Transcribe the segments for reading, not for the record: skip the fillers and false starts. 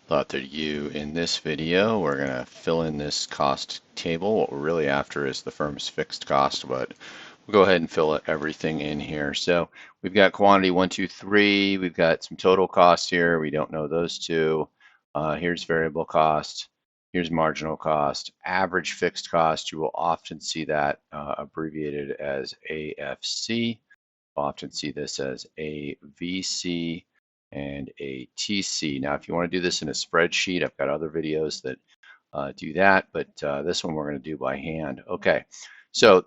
Thought that in this video, we're going to fill in this cost table. What we're really after is the firm's fixed cost, but we'll go ahead and fill everything in here. So we've got quantity 1, 2, 3. We've got some total costs here. We don't know those two. Here's variable cost. Here's marginal cost. Average fixed cost, you will often see that abbreviated as AFC. We'll often see this as AVC and a TC. Now, if you want to do this in a spreadsheet, I've got other videos that do that, but this one we're going to do by hand. Okay, so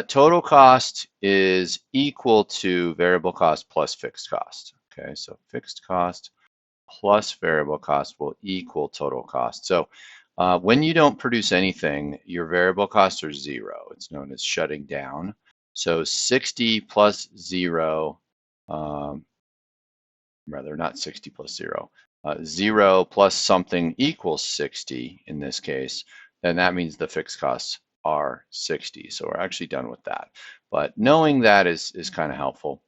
total cost is equal to variable cost plus fixed cost. Okay, so fixed cost plus variable cost will equal total cost. So when you don't produce anything, your variable costs are zero. It's known as shutting down. So 60 plus zero, rather not 60 plus 0, 0 plus something equals 60 in this case, then that means the fixed costs are 60. So we're actually done with that. But knowing that is kind of helpful.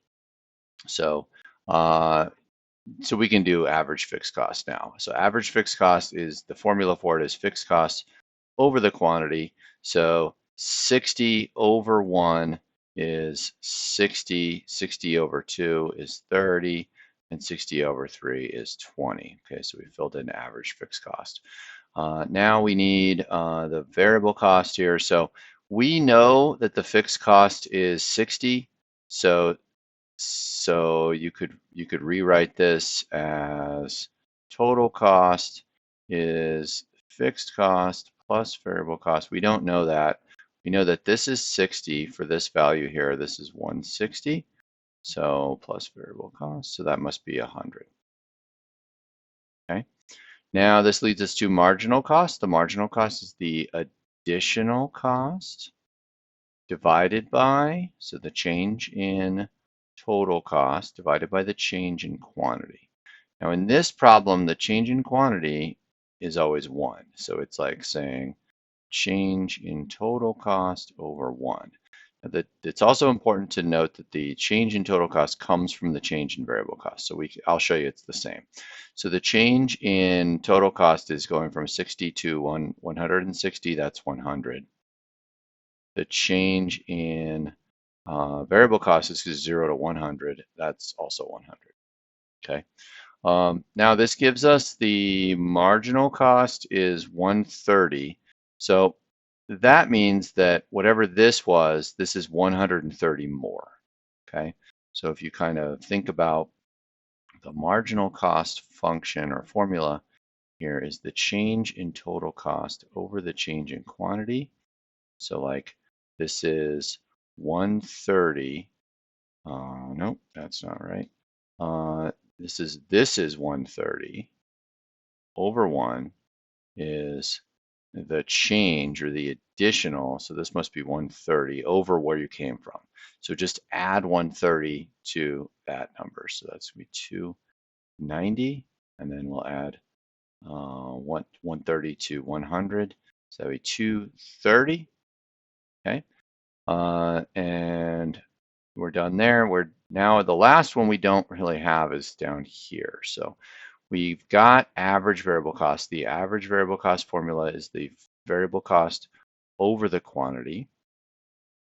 So we can do average fixed cost now. So average fixed cost is, the formula for it is fixed cost over the quantity. So 60 over 1 is 60, 60 over 2 is 30, and 60 over 3 is 20. Okay, so we filled in average fixed cost. Now we need the variable cost here. So we know that the fixed cost is 60. So you could rewrite this as total cost is fixed cost plus variable cost. We don't know that. We know that this is 60 for this value here. This is 160. So plus variable cost. So that must be 100. Okay. Now this leads us to marginal cost. The marginal cost is the additional cost divided by, so the change in total cost divided by the change in quantity. Now in this problem, the change in quantity is always 1. So it's like saying change in total cost over 1. Now it's also important to note that the change in total cost comes from the change in variable cost. So I'll show you it's the same. So the change in total cost is going from 60 to 160, that's 100. The change in variable cost is 0 to 100. That's also 100. Okay. Now this gives us the marginal cost is 130. So that means that whatever this was, this is 130 more. Okay. So if you kind of think about the marginal cost function or formula here is the change in total cost over the change in quantity. So like this is 130. Nope, that's not right. This is 130 over 1 is the change or the additional. So this must be 130 over where you came from. So just add 130 to that number. So that's going to be 290, and then we'll add 130 to 100. So that would be 230. Okay. And we're done there. We're now the last one we don't really have is down here. So we've got average variable cost. The average variable cost formula is the variable cost over the quantity.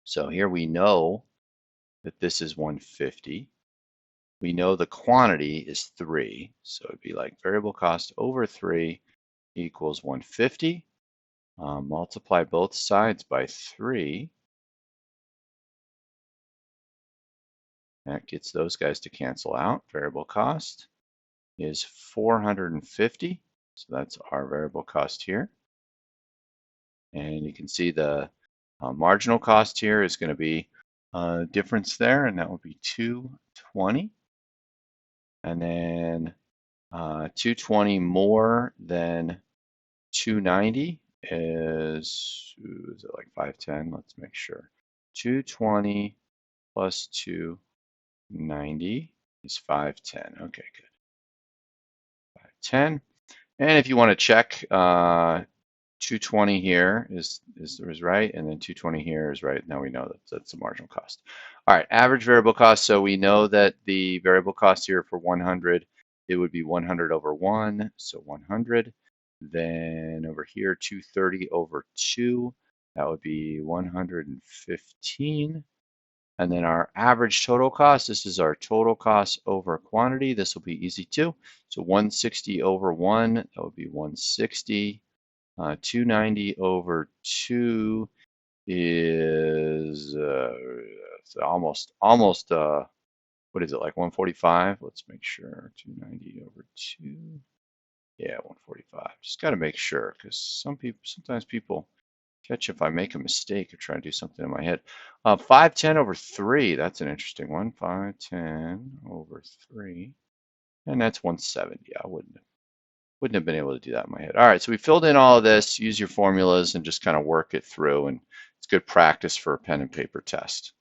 So here we know that this is 150. We know the quantity is 3. So it'd be like variable cost over 3 equals 150. Multiply both sides by 3. That gets those guys to cancel out. Variable cost is 450. So that's our variable cost here. And you can see the marginal cost here is going to be a difference there, and that will be 220. And then 220 more than 290 is it like 510? Let's make sure. 220 plus 290 is 510. Okay, good. 510. And if you want to check, 220 here is right, and then 220 here is right. Now we know that that's the marginal cost. All right, average variable cost. So we know that the variable cost here for 100 it would be 100 over 1, so 100. Then over here, 230 over 2, that would be 115. And then our average total cost, this is our total cost over quantity. This will be easy too. So 160 over 1, that would be 160. 290 over 2 is almost what is it, like 145? Let's make sure. 290 over 2. Yeah, 145. Just got to make sure because sometimes people catch if I make a mistake or try to do something in my head. 510 over 3. That's an interesting one. 510 over 3. And that's 170. I wouldn't have been able to do that in my head. All right, so we filled in all of this. Use your formulas and just kind of work it through. And it's good practice for a pen and paper test.